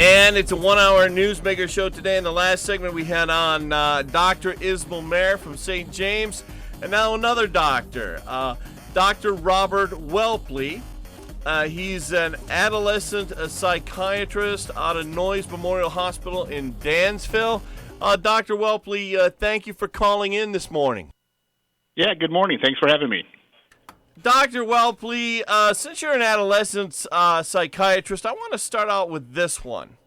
And it's a 1-hour Newsmaker show today. In the last segment, we had on Dr. Ismail Mayer from St. James, and now another doctor, Dr. Robert Whelpley. He's an adolescent psychiatrist out of Noyes Memorial Hospital in Dansville. Dr. Whelpley, thank you for calling in this morning. Yeah, good morning. Thanks for having me. Dr. Whelpley, since you're an adolescent psychiatrist, I want to start out with this one.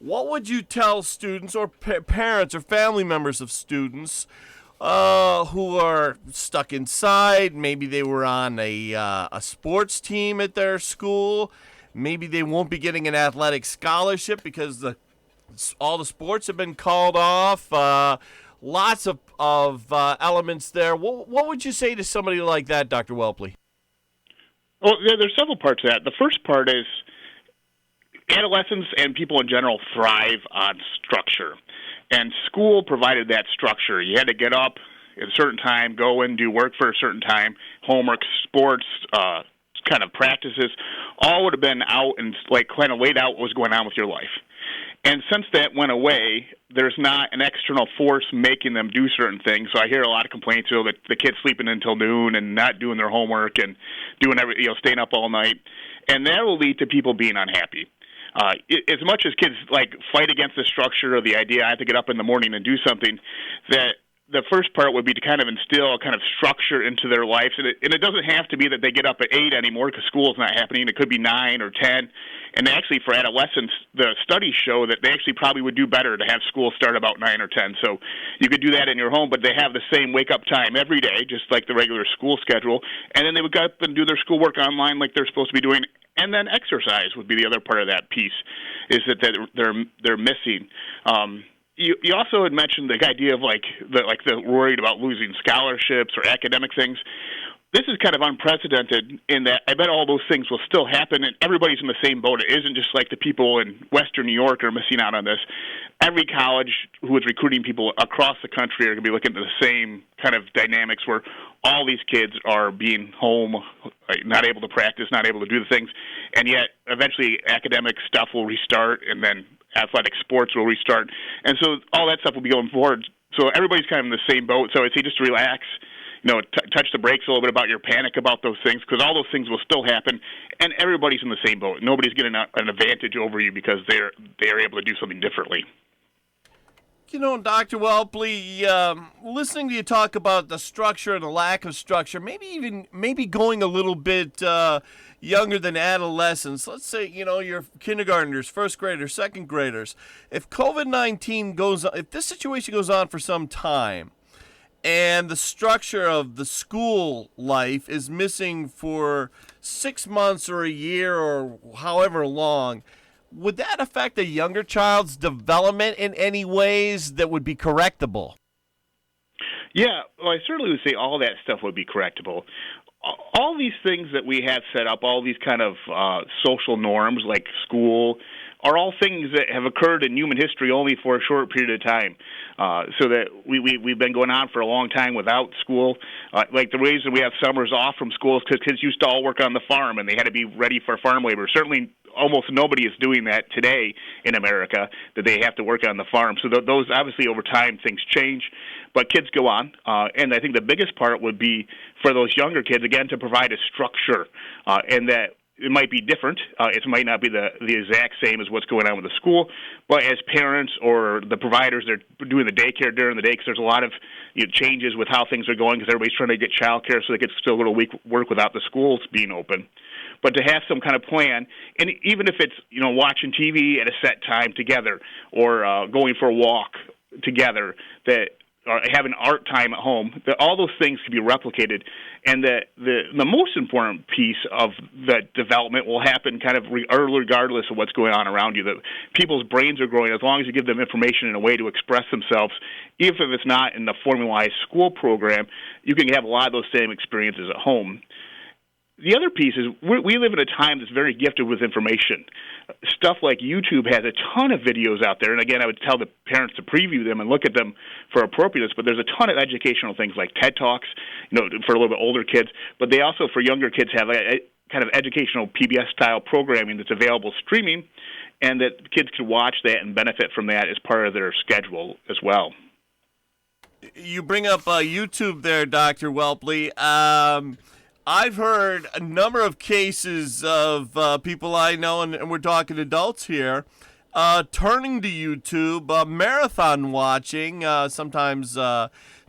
What would you tell students or parents or family members of students who are stuck inside? Maybe they were on a sports team at their school. Maybe they won't be getting an athletic scholarship because all the sports have been called off. Lots of elements there. What would you say to somebody like that, Dr. Whelpley? Well, there's several parts to that. The first part is adolescents and people in general thrive on structure. And school provided that structure. You had to get up at a certain time, go and do work for a certain time, homework, sports, kind of practices, all would have been out and kind of laid out what was going on with your life. And since that went away, there's not an external force making them do certain things. So I hear a lot of complaints, that the kids sleeping until noon and not doing their homework and doing staying up all night, and that will lead to people being unhappy. As much as kids fight against the structure or the idea I have to get up in the morning and do something, that the first part would be to kind of instill a kind of structure into their lives. And it doesn't have to be that they get up at 8 anymore because school's not happening. It could be 9 or 10. And actually, for adolescents, the studies show that they actually probably would do better to have school start about 9 or 10. So you could do that in your home, but they have the same wake-up time every day, just like the regular school schedule. And then they would go up and do their schoolwork online like they're supposed to be doing. And then exercise would be the other part of that piece, is that they're missing. You also had mentioned the idea of the worried about losing scholarships or academic things. This is kind of unprecedented in that I bet all those things will still happen, and everybody's in the same boat. It isn't just like the people in Western New York are missing out on this. Every college who is recruiting people across the country are going to be looking at the same kind of dynamics where all these kids are being home, not able to practice, not able to do the things, and yet eventually academic stuff will restart, and then athletic sports will restart. And so all that stuff will be going forward. So everybody's kind of in the same boat. So I'd say just relax, touch the brakes a little bit about your panic about those things, because all those things will still happen, and everybody's in the same boat. Nobody's getting an advantage over you because they're able to do something differently. Dr. Whelpley, listening to you talk about the structure and the lack of structure, maybe going a little bit younger than adolescents. Let's say, your kindergartners, first graders, second graders. If COVID-19 if this situation goes on for some time, and the structure of the school life is missing for 6 months or a year or however long, would that affect a younger child's development in any ways that would be correctable? Yeah, well, I certainly would say all that stuff would be correctable. All these things that we have set up, all these kind of social norms like school, are all things that have occurred in human history only for a short period of time. So that we've been going on for a long time without school. Like the reason we have summers off from school is because kids used to all work on the farm and they had to be ready for farm labor. Certainly almost nobody is doing that today in America, that they have to work on the farm. So those, obviously, over time, things change. But kids go on. And I think the biggest part would be for those younger kids, again, to provide a structure, and that it might be different. It might not be the exact same as what's going on with the school, but as parents or the providers, they're doing the daycare during the day, because there's a lot of changes with how things are going, because everybody's trying to get childcare so they can still go to work without the schools being open. But to have some kind of plan, and even if it's watching TV at a set time together, or going for a walk together, that or having art time at home, that all those things can be replicated, and that the most important piece of the development will happen kind of regardless of what's going on around you. That people's brains are growing as long as you give them information in a way to express themselves. Even if it's not in the formalized school program, you can have a lot of those same experiences at home. The other piece is we live in a time that's very gifted with information. Stuff like YouTube has a ton of videos out there, and again, I would tell the parents to preview them and look at them for appropriateness, but there's a ton of educational things like TED Talks, for a little bit older kids, but they also, for younger kids, have a kind of educational PBS-style programming that's available streaming. and that kids could watch that and benefit from that as part of their schedule as well. You bring up YouTube there, Dr. Whelpley. I've heard a number of cases of people I know, and we're talking adults here, turning to YouTube, marathon watching, sometimes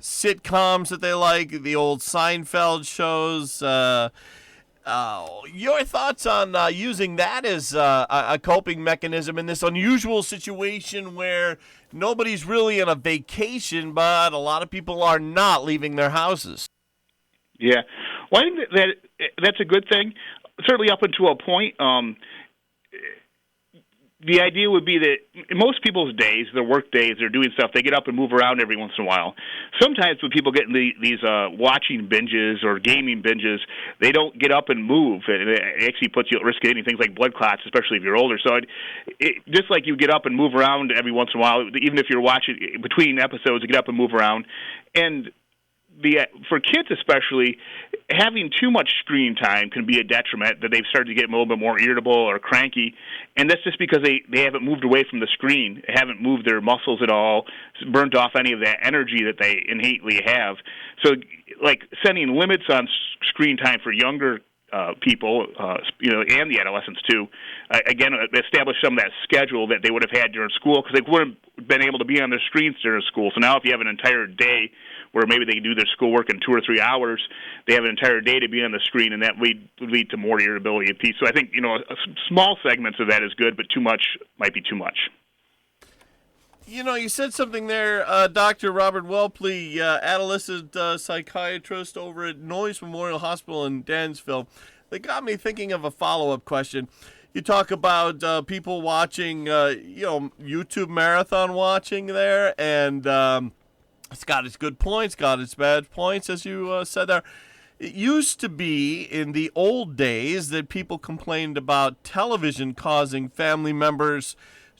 sitcoms that they like, the old Seinfeld shows. Your thoughts on using that as a coping mechanism in this unusual situation where nobody's really on a vacation, but a lot of people are not leaving their houses? Yeah. Well, I think that's a good thing, certainly up until a point. The idea would be that in most people's days, their work days, they're doing stuff, they get up and move around every once in a while. Sometimes when people get in these watching binges or gaming binges, they don't get up and move. And it actually puts you at risk of getting things like blood clots, especially if you're older. So just like you get up and move around every once in a while, even if you're watching between episodes, you get up and move around. And for kids especially, having too much screen time can be a detriment, that they've started to get a little bit more irritable or cranky, and that's just because they haven't moved away from the screen, haven't moved their muscles at all, burnt off any of that energy that they innately have. So, like, setting limits on screen time for younger people, and the adolescents too, again, establish some of that schedule that they would have had during school, because they wouldn't have been able to be on their screens during school. So now if you have an entire day where maybe they can do their schoolwork in 2 or 3 hours, they have an entire day to be on the screen, and that would lead to more irritability and peace. So I think, small segments of that is good, but too much might be too much. You said something there, Dr. Robert Whelpley, adolescent psychiatrist over at Noyes Memorial Hospital in Dansville. That got me thinking of a follow-up question. You talk about people watching, YouTube marathon watching there, and it's got its good points, got its bad points, as you said there. It used to be in the old days that people complained about television causing family members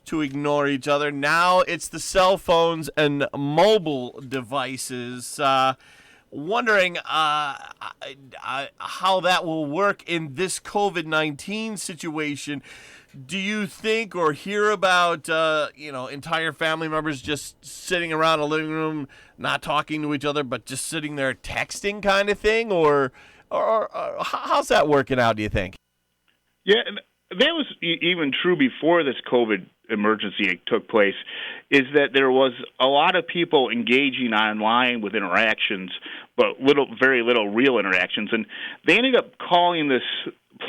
to ignore each other. Now it's the cell phones and mobile devices. Wondering how that will work in this COVID-19 situation. Do you think or hear about, entire family members just sitting around a living room, not talking to each other, but just sitting there texting kind of thing? Or how's that working out, do you think? Yeah, and that was even true before this COVID emergency took place, is that there was a lot of people engaging online with interactions, but very little real interactions. And they ended up calling this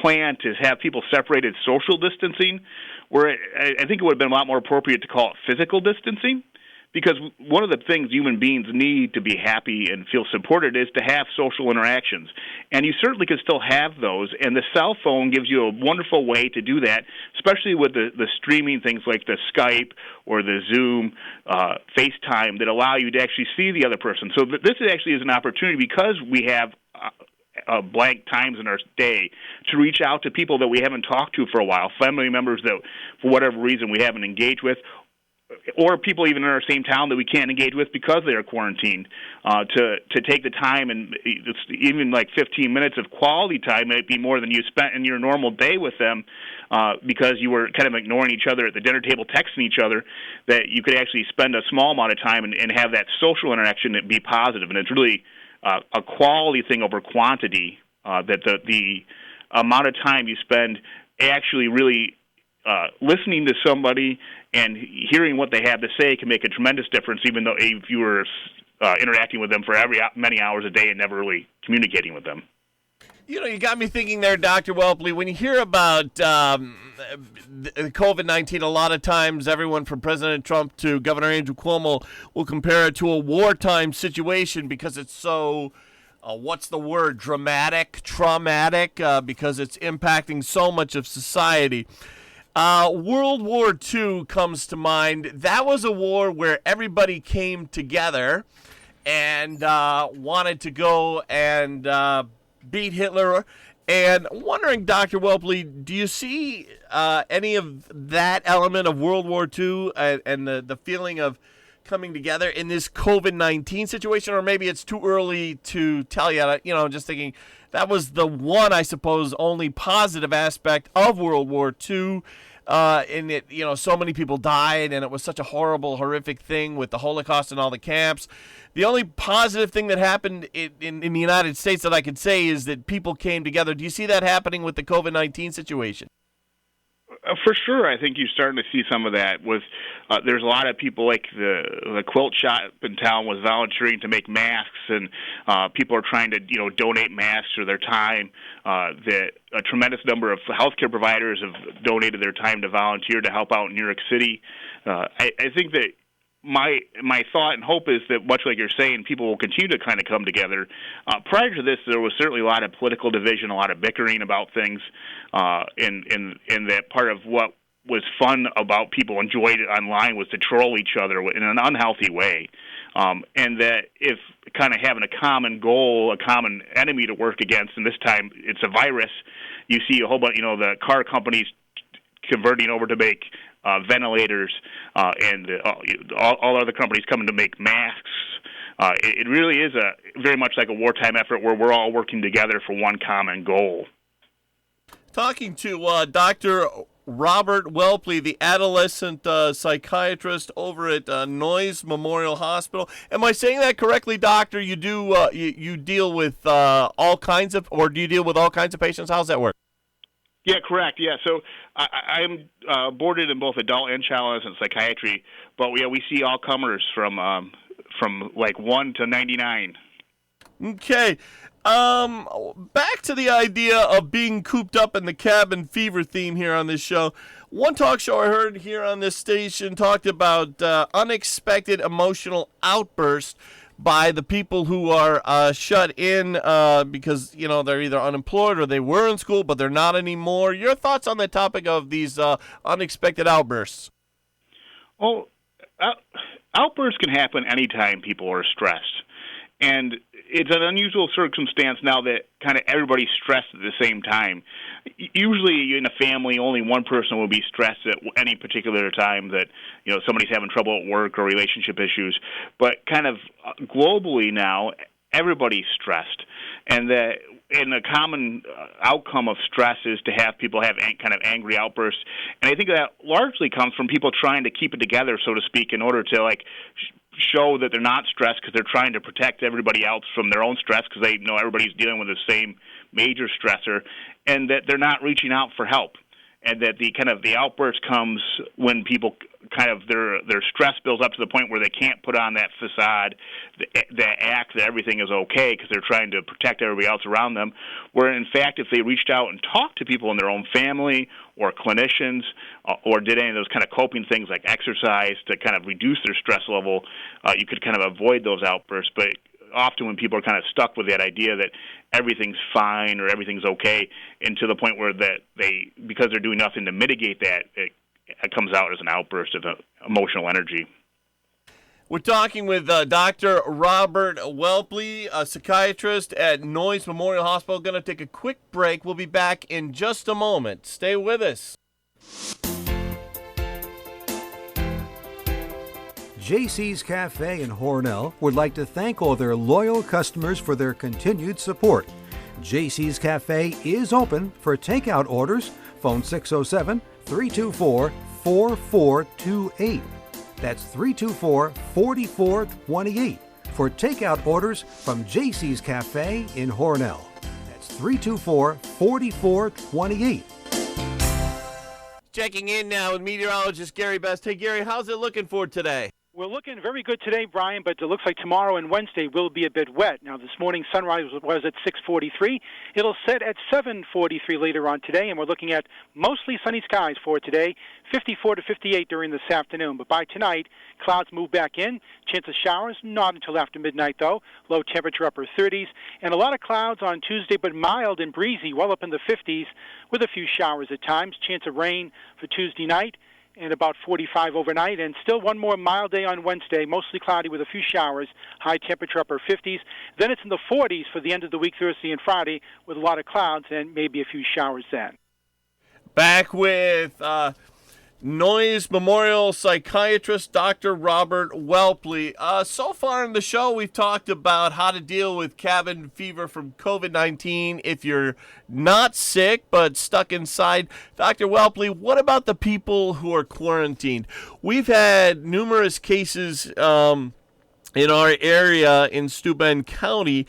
plan to have people separated social distancing, where I think it would have been a lot more appropriate to call it physical distancing, because one of the things human beings need to be happy and feel supported is to have social interactions. And you certainly can still have those, and the cell phone gives you a wonderful way to do that, especially with the streaming things like the Skype or the Zoom, FaceTime, that allow you to actually see the other person. So this actually is an opportunity, because we have blank times in our day, to reach out to people that we haven't talked to for a while, family members that for whatever reason we haven't engaged with, or people even in our same town that we can't engage with because they are quarantined, to take the time, and it's even like 15 minutes of quality time might be more than you spent in your normal day with them, because you were kind of ignoring each other at the dinner table, texting each other, that you could actually spend a small amount of time and have that social interaction and be positive. And it's really a quality thing over quantity, that the amount of time you spend actually really listening to somebody and hearing what they have to say can make a tremendous difference, even though if you were interacting with them for many hours a day and never really communicating with them. You got me thinking there, Dr. Whelpley, when you hear about COVID-19, a lot of times everyone from President Trump to Governor Andrew Cuomo will compare it to a wartime situation because it's so, what's the word, traumatic, because it's impacting so much of society. World War II comes to mind. That was a war where everybody came together and wanted to go and beat Hitler. And wondering, Dr. Whelpley, do you see any of that element of World War II and the feeling of coming together in this COVID-19 situation? Or maybe it's too early to tell yet. Just thinking That was the one, I suppose, only positive aspect of World War II. In it, so many people died, and it was such a horrible, horrific thing with the Holocaust and all the camps. The only positive thing that happened in the United States that I could say is that people came together. Do you see that happening with the COVID-19 situation? For sure, I think you're starting to see some of that. There's a lot of people, like the quilt shop in town was volunteering to make masks, and people are trying to donate masks or their time. That a tremendous number of healthcare providers have donated their time to volunteer to help out in New York City. I think that my thought and hope is that, much like you're saying, people will continue to kind of come together. Prior to this, there was certainly a lot of political division, a lot of bickering about things, in that part of what was fun about people enjoyed it online was to troll each other in an unhealthy way. And that if kind of having a common goal, a common enemy to work against, and this time it's a virus, you see a whole bunch, the car companies converting over to make ventilators, and all other companies coming to make masks. It really is very much like a wartime effort where we're all working together for one common goal. Talking to Dr. Robert Whelpley, the adolescent psychiatrist over at Noyes Memorial Hospital. Am I saying that correctly, Doctor? You do you deal with all kinds of, or do you deal with all kinds of patients? How's that work? Yeah, correct. Yeah, so I'm boarded in both adult and child adolescent psychiatry, but we see all comers from like 1 to 99. Okay. Back to the idea of being cooped up in the cabin fever theme here on this show. One talk show I heard here on this station talked about unexpected emotional outbursts by the people who are shut in because, they're either unemployed or they were in school, but they're not anymore. Your thoughts on the topic of these unexpected outbursts? Well, outbursts can happen anytime people are stressed. And it's an unusual circumstance now that kind of everybody's stressed at the same time. Usually in a family, only one person will be stressed at any particular time that, somebody's having trouble at work or relationship issues. But kind of globally now, everybody's stressed. And that a common outcome of stress is to have people have kind of angry outbursts. And I think that largely comes from people trying to keep it together, so to speak, in order to, show that they're not stressed because they're trying to protect everybody else from their own stress because they know everybody's dealing with the same major stressor, and that they're not reaching out for help. And that the outburst comes when people kind of their stress builds up to the point where they can't put on that facade, that act that everything is okay because they're trying to protect everybody else around them. Where in fact, if they reached out and talked to people in their own family or clinicians or did any of those kind of coping things like exercise to kind of reduce their stress level, you could kind of avoid those outbursts. But often when people are kind of stuck with that idea that everything's fine or everything's okay, and to the point where that because they're doing nothing to mitigate that, it comes out as an outburst of emotional energy. We're talking with Dr. Robert Whelpley, a psychiatrist at Noyes Memorial Hospital. Going to take a quick break. We'll be back in just a moment. Stay with us. JC's Cafe in Hornell would like to thank all their loyal customers for their continued support. JC's Cafe is open for takeout orders. Phone 607-324-4428. That's 324-4428 for takeout orders from JC's Cafe in Hornell. That's 324-4428. Checking in now with meteorologist Gary Best. Hey, Gary, how's it looking for today? We're looking very good today, Brian, but it looks like tomorrow and Wednesday will be a bit wet. Now, this morning sunrise was at 6:43. It'll set at 7:43 later on today, and we're looking at mostly sunny skies for today, 54 to 58 during this afternoon. But by tonight, clouds move back in. Chance of showers, not until after midnight, though. Low temperature upper 30s, and a lot of clouds on Tuesday, but mild and breezy, well up in the 50s, with a few showers at times. Chance of rain for Tuesday night, and about 45 overnight, and still one more mild day on Wednesday, mostly cloudy with a few showers, high temperature upper 50s. Then it's in the 40s for the end of the week, Thursday and Friday, with a lot of clouds and maybe a few showers then. Back with Noyes Memorial Psychiatrist Dr. Robert Whelpley. So far in the show, we've talked about how to deal with cabin fever from COVID-19 if you're not sick but stuck inside. Dr. Whelpley, what about the people who are quarantined? We've had numerous cases in our area in Steuben County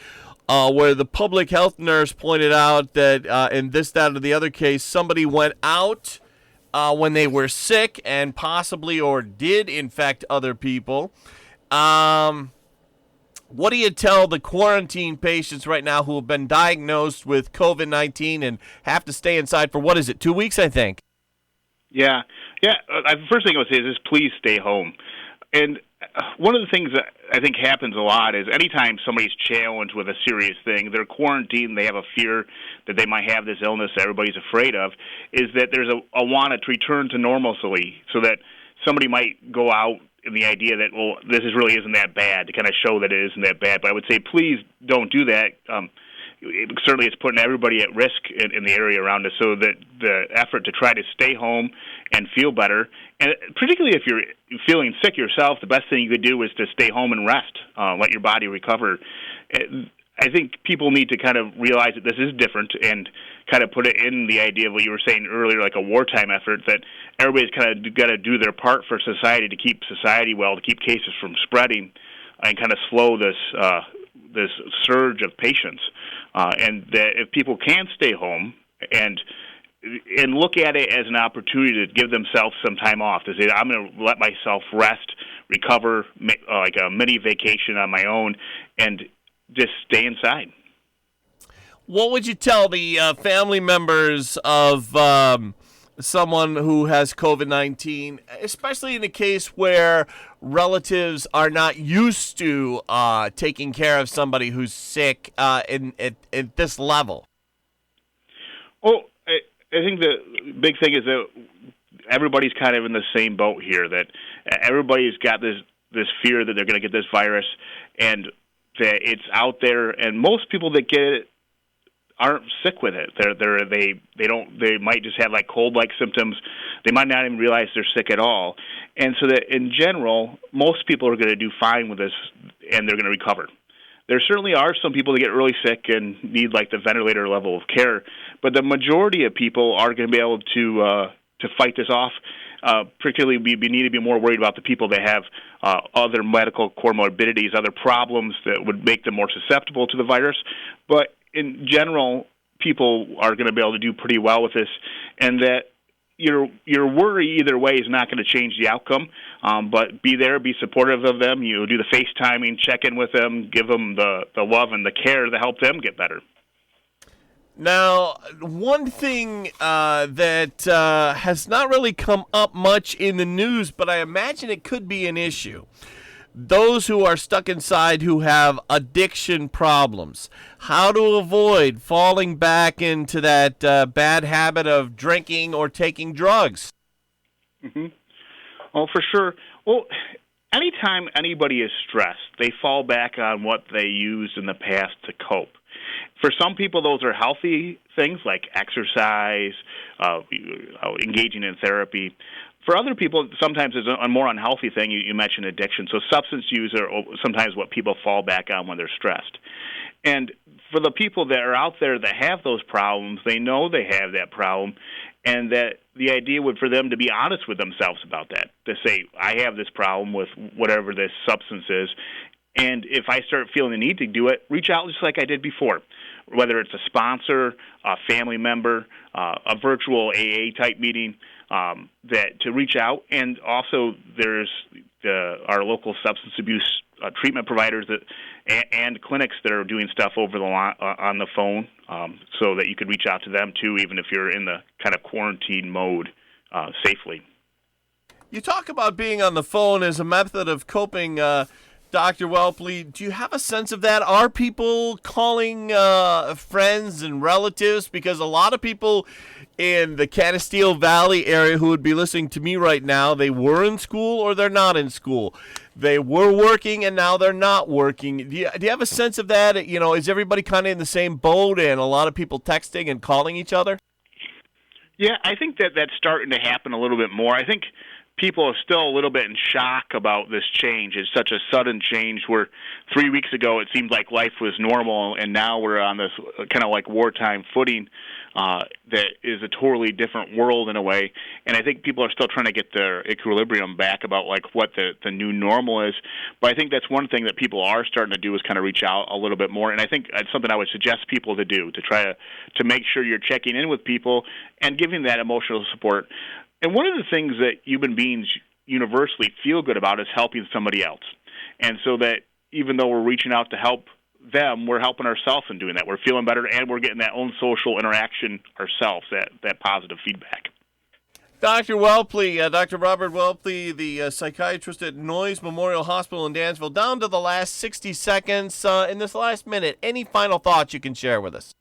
where the public health nurse pointed out that in this, that, or the other case, somebody went out when they were sick and possibly or did infect other people. What do you tell the quarantine patients right now who have been diagnosed with COVID-19 and have to stay inside for, what is it, 2 weeks, I think? Yeah. The first thing I would say is please stay home. And one of the things that I think happens a lot is anytime somebody's challenged with a serious thing, they're quarantined, they have a fear that they might have this illness that everybody's afraid of, is that there's a want to return to normalcy so that somebody might go out in the idea that, well, this really isn't that bad, to kind of show that it isn't that bad. But I would say please don't do that. Certainly it's putting everybody at risk in the area around us, so that the effort to try to stay home and feel better, and particularly if you're feeling sick yourself, the best thing you could do is to stay home and rest, let your body recover. I think people need to kind of realize that this is different and kind of put it in the idea of what you were saying earlier, like a wartime effort, that everybody's kind of got to do their part for society to keep society well, to keep cases from spreading, and kind of slow this surge of patients. And that if people can stay home and look at it as an opportunity to give themselves some time off, to say, I'm going to let myself rest, recover, like a mini vacation on my own, and just stay inside. What would you tell the family members of someone who has COVID-19, especially in a case where relatives are not used to taking care of somebody who's sick at this level? Well, I think the big thing is that everybody's kind of in the same boat here, that everybody's got this fear that they're going to get this virus, and that it's out there, and most people that get it aren't sick with it. They might just have like cold-like symptoms. They might not even realize they're sick at all. And so that in general, most people are going to do fine with this, and they're going to recover. There certainly are some people that get really sick and need like the ventilator level of care, but the majority of people are going to be able to fight this off. Particularly, we need to be more worried about the people that have other medical comorbidities, other problems that would make them more susceptible to the virus. But in general, people are going to be able to do pretty well with this, and that your worry either way is not going to change the outcome. But be there, be supportive of them. You do the FaceTiming, check in with them, give them the love and the care to help them get better. Now, one thing that has not really come up much in the news, but I imagine it could be an issue. Those who are stuck inside who have addiction problems, how to avoid falling back into that bad habit of drinking or taking drugs. Mm-hmm. Well, for sure. Well, anytime anybody is stressed, they fall back on what they used in the past to cope. For some people, those are healthy things like exercise, engaging in therapy. For other people, sometimes it's a more unhealthy thing. You mentioned addiction. So substance use are sometimes what people fall back on when they're stressed. And for the people that are out there that have those problems, they know they have that problem, and that the idea would for them to be honest with themselves about that, to say, I have this problem with whatever this substance is, and if I start feeling the need to do it, reach out just like I did before, whether it's a sponsor, a family member, a virtual AA-type meeting, that to reach out. And also there's our local substance abuse treatment providers and clinics that are doing stuff over the on the phone, so that you could reach out to them too, even if you're in the kind of quarantine mode safely. You talk about being on the phone as a method of coping, Dr. Whelpley. Do you have a sense of that? Are people calling friends and relatives? Because a lot of people in the Canasteel Valley area who would be listening to me right now, they were in school or they're not in school. They were working and now they're not working. Do you have a sense of that? Is everybody kind of in the same boat and a lot of people texting and calling each other? Yeah, I think that's starting to happen a little bit more. I think people are still a little bit in shock about this change. It's such a sudden change where 3 weeks ago it seemed like life was normal, and now we're on this kind of like wartime footing that is a totally different world in a way. And I think people are still trying to get their equilibrium back about like what the new normal is. But I think that's one thing that people are starting to do is kind of reach out a little bit more. And I think it's something I would suggest people to do, to try to make sure you're checking in with people and giving that emotional support. And one of the things that human beings universally feel good about is helping somebody else. And so that even though we're reaching out to help them, we're helping ourselves in doing that. We're feeling better, and we're getting that own social interaction ourselves, that positive feedback. Dr. Whelpley, Dr. Robert Whelpley, the psychiatrist at Noyes Memorial Hospital in Dansville, down to the last 60 seconds. In this last minute, any final thoughts you can share with us?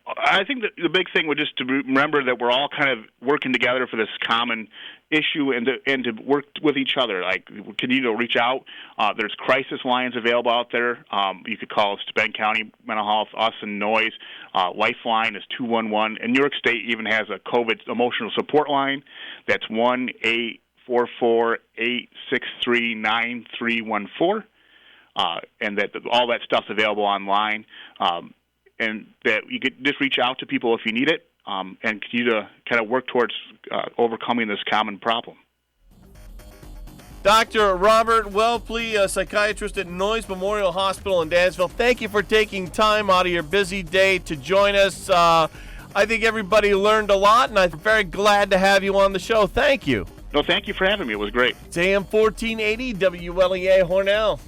I think that the big thing would just to remember that we're all kind of working together for this common issue, and to work with each other. Like, continue to reach out. There's crisis lines available out there. You could call Steuben County Mental Health, us and Noyes. Lifeline is 211, and New York State even has a COVID emotional support line. That's 1-844-863-9314, and that all that stuff's available online. And that you could just reach out to people if you need it, and continue to kind of work towards overcoming this common problem. Dr. Robert Whelpley, a psychiatrist at Noyes Memorial Hospital in Dansville, thank you for taking time out of your busy day to join us. I think everybody learned a lot, and I'm very glad to have you on the show. Thank you. No, thank you for having me. It was great. It's AM 1480 WLEA Hornell.